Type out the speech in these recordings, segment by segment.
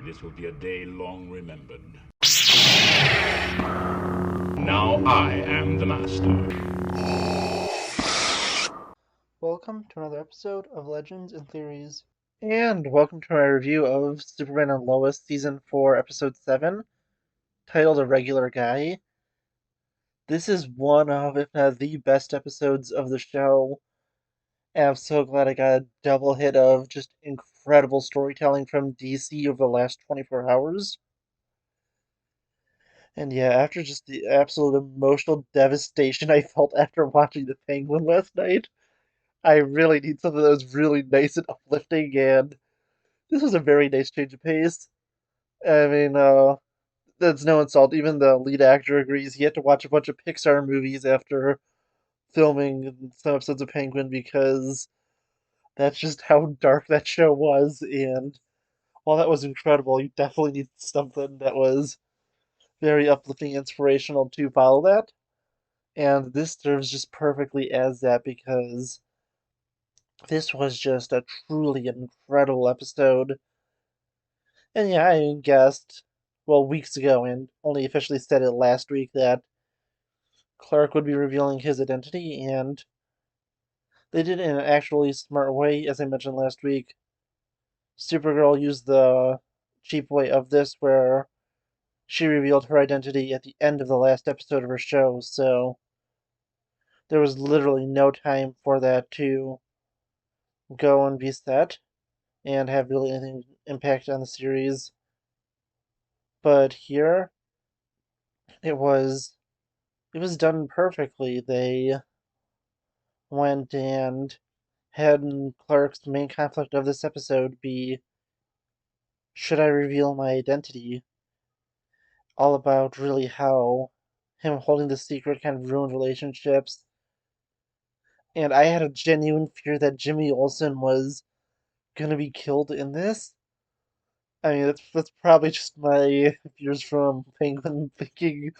This will be a day long remembered. Now I am the master. Welcome to another episode of Legends and Theories. And welcome to my review of Superman and Lois Season 4, Episode 7, titled A Regular Guy. This is one of, if not the best episodes of the show, and I'm so glad I got a double hit of just incredible storytelling from DC over the last 24 hours. And yeah, after just the absolute emotional devastation I felt after watching The Penguin last night, I really need something that was really nice and uplifting, and this was a very nice change of pace. I mean, that's no insult. Even the lead actor agrees he had to watch a bunch of Pixar movies after filming some episodes of Penguin because that's just how dark that show was. And while that was incredible, you definitely need something that was very uplifting, inspirational to follow that. And this serves just perfectly as that because this was just a truly incredible episode. And yeah, I guessed, well, weeks ago, and only officially said it last week, that Clark would be revealing his identity, and they did it in an actually smart way, as I mentioned last week. Supergirl used the cheap way of this, where she revealed her identity at the end of the last episode of her show, so there was literally no time for that to go and be set and have really anything impact on the series. But here, it was it was done perfectly. They went and had Clark's main conflict of this episode be, should I reveal my identity? All about really how him holding the secret kind of ruined relationships. And I had a genuine fear that Jimmy Olsen was gonna be killed in this. I mean, that's probably just my fears from Penguin thinking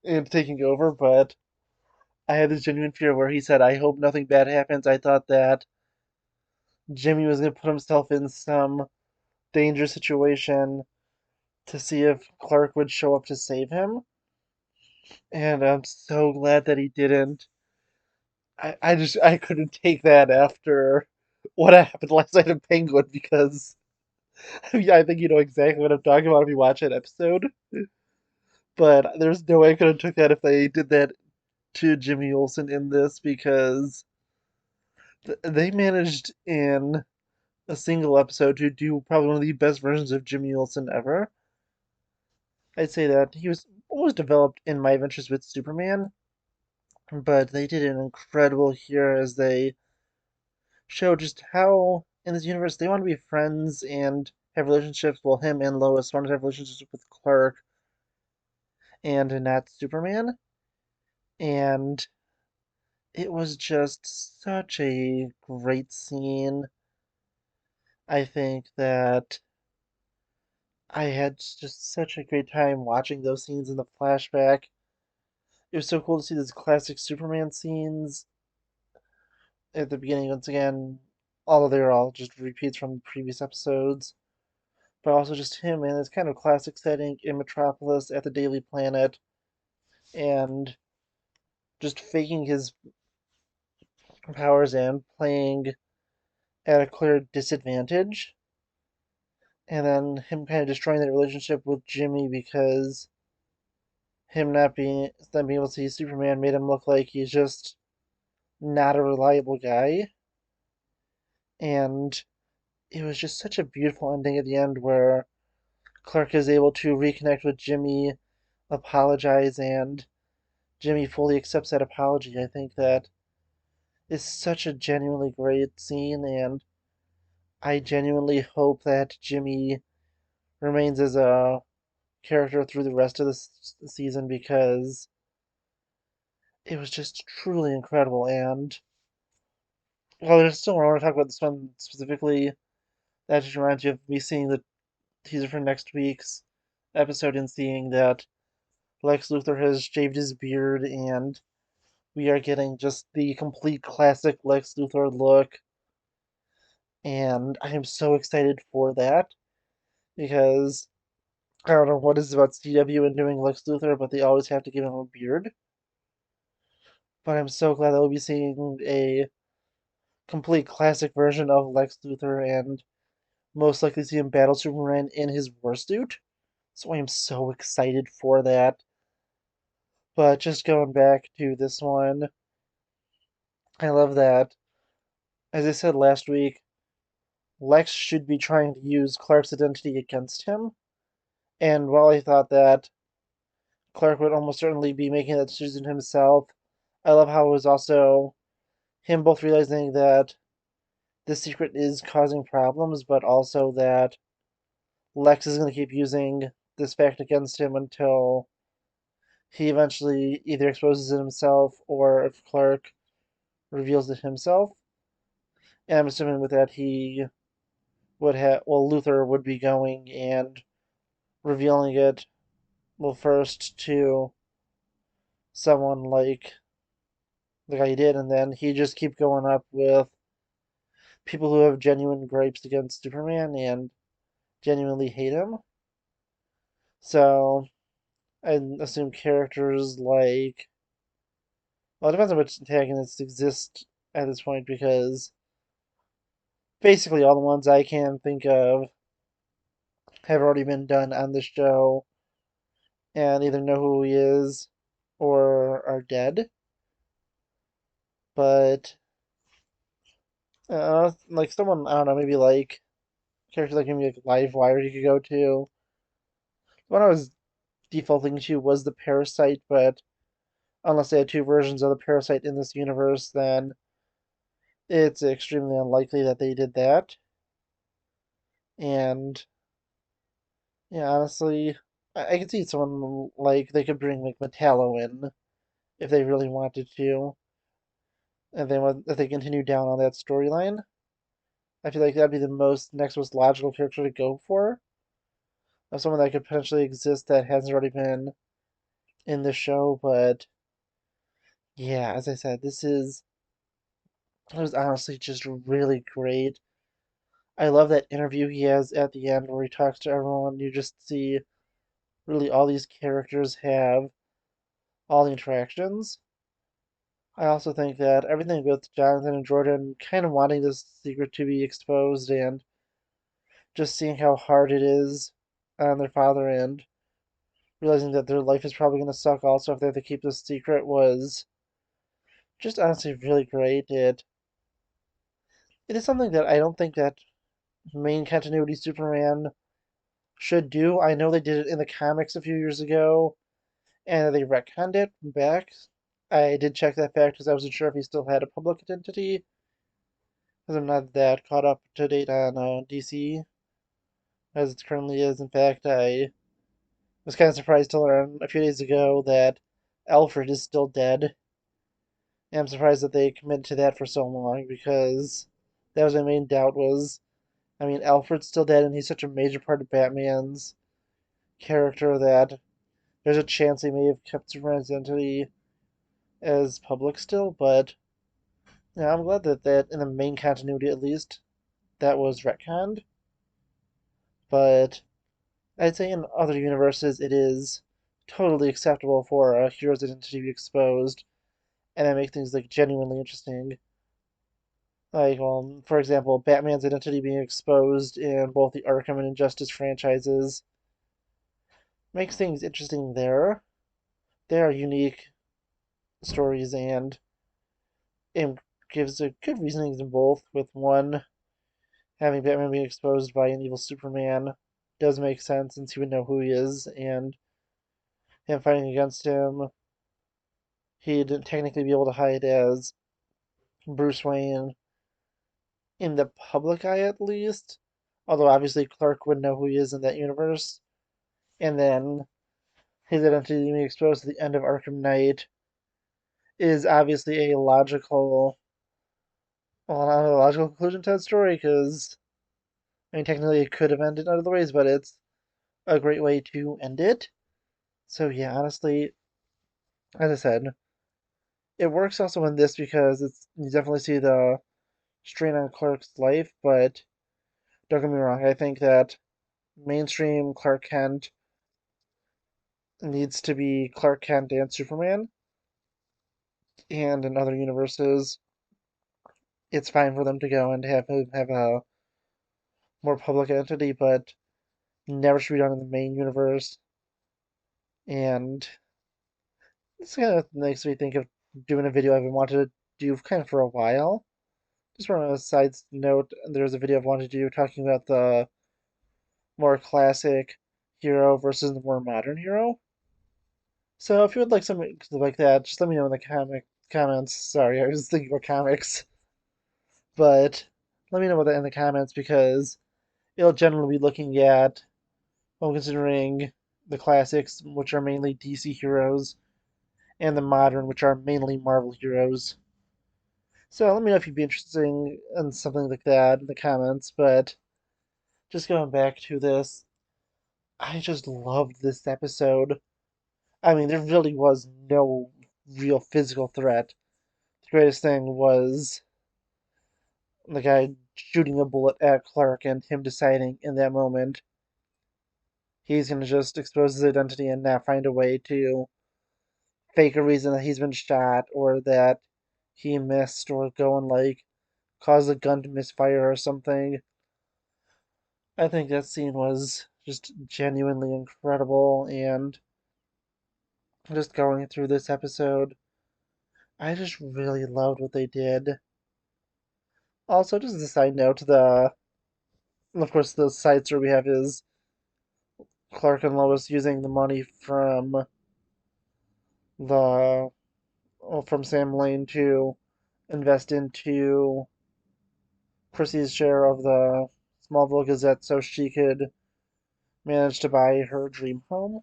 and taking over, but I had this genuine fear where he said, I hope nothing bad happens. I thought that Jimmy was gonna put himself in some dangerous situation to see if Clark would show up to save him. And I'm so glad that he didn't. I couldn't take that after what happened last night in Penguin because I mean, I think you know exactly what I'm talking about if you watch that episode. But there's no way I could have took that if they did that to Jimmy Olsen in this because they managed in a single episode to do probably one of the best versions of Jimmy Olsen ever. I'd say that he was almost developed in My Adventures with Superman, but they did an incredible here as they show just how in this universe they want to be friends and have relationships. Well, him and Lois wanted to have relationships with Clark and not Superman. And it was just such a great scene. I think that I had just such a great time watching those scenes in the flashback. It was so cool to see those classic Superman scenes at the beginning once again. Although they were all just repeats from previous episodes, but also just him in this kind of classic setting in Metropolis at the Daily Planet and just faking his powers and playing at a clear disadvantage. And then him kind of destroying that relationship with Jimmy because him not being them being able to see Superman made him look like he's just not a reliable guy. And it was just such a beautiful ending at the end where Clark is able to reconnect with Jimmy, apologize, and Jimmy fully accepts that apology. I think that is such a genuinely great scene, and I genuinely hope that Jimmy remains as a character through the rest of the season because it was just truly incredible. And while there's still more I want to talk about this one specifically, that just reminds you of me seeing the teaser for next week's episode and seeing that Lex Luthor has shaved his beard and we are getting just the complete classic Lex Luthor look, and I am so excited for that because I don't know what is about CW and doing Lex Luthor, but they always have to give him a beard. But I'm so glad that we'll be seeing a complete classic version of Lex Luthor and most likely see him battle Superman in his war suit. So I am so excited for that. But just going back to this one, I love that. As I said last week, Lex should be trying to use Clark's identity against him. And while I thought that Clark would almost certainly be making that decision himself, I love how it was also him both realizing that this secret is causing problems, but also that Lex is going to keep using this fact against him until he eventually either exposes it himself or if Clark reveals it himself. And I'm assuming with that he would have, well, Luthor would be going and revealing it, well, first to someone like the guy he did, and then he just keep going up with people who have genuine gripes against Superman and genuinely hate him. So I assume characters like, well, it depends on which antagonists exist at this point because basically all the ones I can think of have already been done on the show and either know who he is or are dead. But like someone I don't know, maybe like characters like maybe like Livewire you could go to. One I was defaulting to was the Parasite, but unless they had two versions of the Parasite in this universe, then it's extremely unlikely that they did that. And yeah, honestly, I could see someone like they could bring like Metallo in if they really wanted to, and then if they continue down on that storyline. I feel like that'd be the next most logical character to go for, of someone that could potentially exist that hasn't already been in the show. But yeah, as I said, it was honestly just really great. I love that interview he has at the end where he talks to everyone. You just see really all these characters have all the interactions. I also think that everything with Jonathan and Jordan kind of wanting this secret to be exposed and just seeing how hard it is on their father and realizing that their life is probably going to suck also if they have to keep this secret was just honestly really great. It is something that I don't think that main continuity Superman should do. I know they did it in the comics a few years ago, and they retconned it back. I did check that fact because I wasn't sure if he still had a public identity, because I'm not that caught up to date on DC as it currently is. In fact, I was kind of surprised to learn a few days ago that Alfred is still dead. And I'm surprised that they committed to that for so long because that was my main doubt was, I mean, Alfred's still dead and he's such a major part of Batman's character that there's a chance they may have kept Superman's identity as public still, but yeah, I'm glad that in the main continuity at least that was retconned. But I'd say in other universes it is totally acceptable for a hero's identity to be exposed, and that makes things like genuinely interesting. Like, for example, Batman's identity being exposed in both the Arkham and Injustice franchises makes things interesting there. They are unique stories and gives a good reasonings in both, with one having Batman being exposed by an evil Superman does make sense since he would know who he is, and him fighting against him, he'd technically be able to hide as Bruce Wayne in the public eye at least. Although obviously Clark would know who he is in that universe. And then his identity being exposed at the end of Arkham Knight is obviously a logical, well, not a logical conclusion to that story because I mean technically it could have ended other ways, but it's a great way to end it. So yeah, honestly, as I said, it works also in this because it's you definitely see the strain on Clark's life, but don't get me wrong, I think that mainstream Clark Kent needs to be Clark Kent and Superman, and in other universes, it's fine for them to go and have a more public entity, but never should be done in the main universe. And this kind of makes me think of doing a video I've been wanting to do kind of for a while. Just from a side note, there's a video I've wanted to do talking about the more classic hero versus the more modern hero. So if you would like something like that, just let me know in the comments. Sorry, I was thinking about comics, but let me know about that in the comments because it'll generally be looking at, well, considering the classics, which are mainly DC heroes, and the modern, which are mainly Marvel heroes. So let me know if you'd be interested in something like that in the comments. But just going back to this, I just loved this episode. I mean, there really was no real physical threat. The greatest thing was the guy shooting a bullet at Clark and him deciding in that moment he's going to just expose his identity and not find a way to fake a reason that he's been shot or that he missed or go and like cause the gun to misfire or something. I think that scene was just genuinely incredible, and just going through this episode, I just really loved what they did. Also, just as a side note, of course the side story we have is Clark and Lois using the money the from Sam Lane to invest into Chrissy's share of the Smallville Gazette so she could manage to buy her dream home.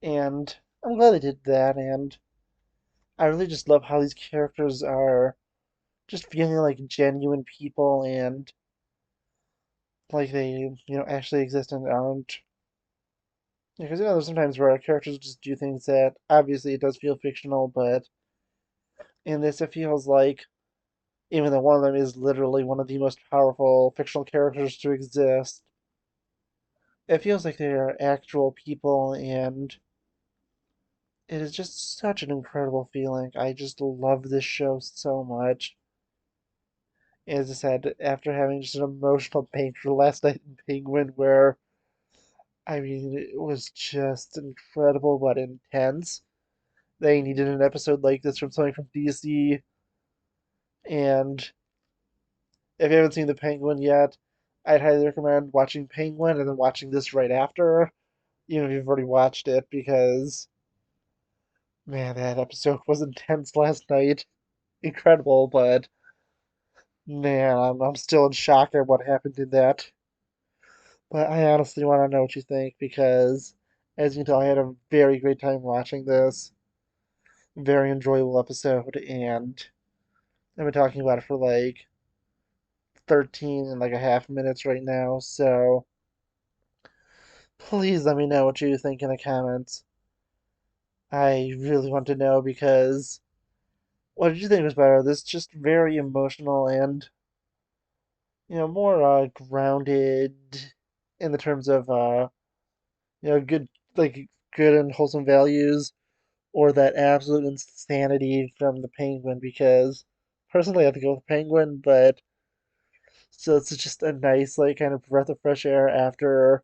And I'm glad they did that, and I really just love how these characters are just feeling like genuine people and like they, actually exist and aren't. Because there's sometimes where characters just do things that obviously it does feel fictional, but in this it feels like even though one of them is literally one of the most powerful fictional characters to exist, it feels like they are actual people, and it is just such an incredible feeling. I just love this show so much. As I said, after having just an emotional banter last night in Penguin, where I mean, it was just incredible but intense. They needed an episode like this from something from DC, and if you haven't seen The Penguin yet, I'd highly recommend watching Penguin and then watching this right after, even if you've already watched it, because man, that episode was intense last night. Incredible, but man, I'm still in shock at what happened in that. But I honestly want to know what you think because, as you can tell, I had a very great time watching this. Very enjoyable episode, and I've been talking about it for like 13 and like a half minutes right now. So please let me know what you think in the comments. I really want to know because what did you think was better? This just very emotional and more grounded in the terms of good like good and wholesome values, or that absolute insanity from the Penguin, because personally I have to go with Penguin, but so it's just a nice like kind of breath of fresh air after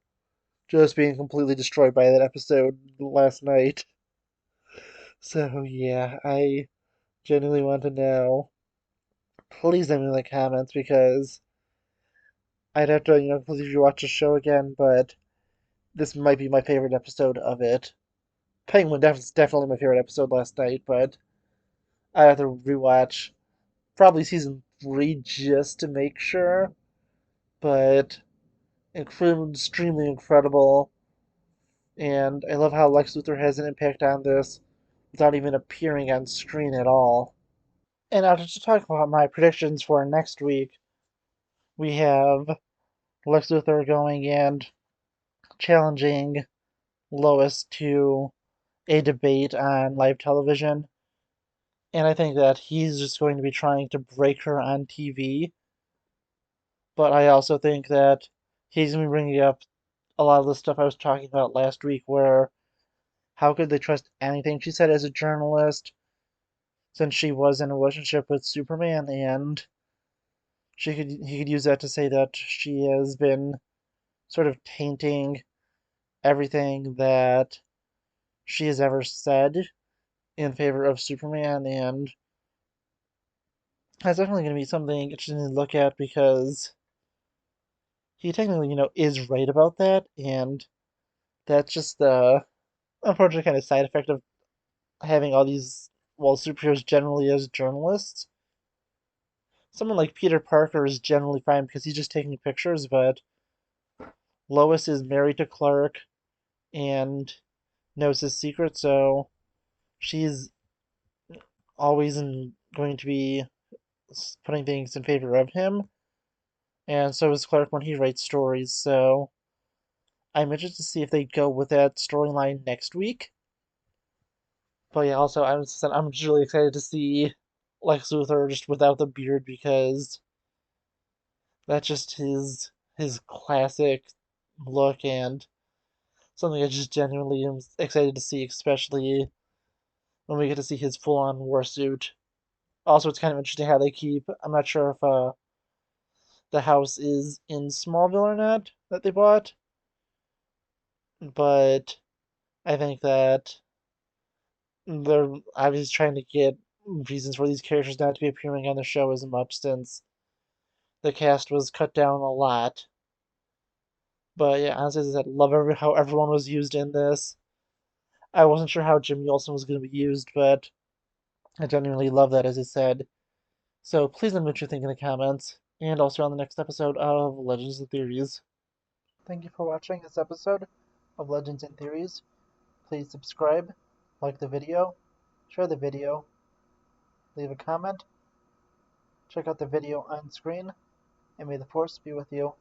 just being completely destroyed by that episode last night. So yeah, I genuinely want to know. Please let me in the comments because I'd have to, believe you watch the show again, but this might be my favorite episode of it. Penguin definitely my favorite episode last night, but I have to rewatch probably season 3 just to make sure. But extremely incredible, and I love how Lex Luthor has an impact on this without even appearing on screen at all. And now to talk about my predictions for next week, we have Lex Luthor going and challenging Lois to a debate on live television. And I think that he's just going to be trying to break her on TV. But I also think that he's going to be bringing up a lot of the stuff I was talking about last week, where how could they trust anything she said as a journalist since she was in a relationship with Superman, and he could use that to say that she has been sort of tainting everything that she has ever said in favor of Superman, and that's definitely going to be something interesting to look at because he technically, is right about that, and that's just the unfortunate kind of side effect of having all these, well, superheroes generally as journalists. Someone like Peter Parker is generally fine because he's just taking pictures, but Lois is married to Clark and knows his secret, so she's always going to be putting things in favor of him, and so is Clark when he writes stories. So I'm interested to see if they go with that storyline next week. But yeah, also I'm just really excited to see Lex Luthor just without the beard because that's just his classic look and something I just genuinely am excited to see, especially when we get to see his full-on war suit. Also, it's kind of interesting how they keep. I'm not sure if the house is in Smallville or not that they bought, but I think that they're obviously trying to get reasons for these characters not to be appearing on the show as much since the cast was cut down a lot. But yeah, honestly, as I said, love how everyone was used in this. I wasn't sure how Jimmy Olsen was going to be used, but I genuinely love that, as I said. So please let me know what you think in the comments, and also on the next episode of Legends and Theories. Thank you for watching this episode of Legends and Theories. Please subscribe, like the video, share the video, leave a comment, check out the video on screen, and may the Force be with you.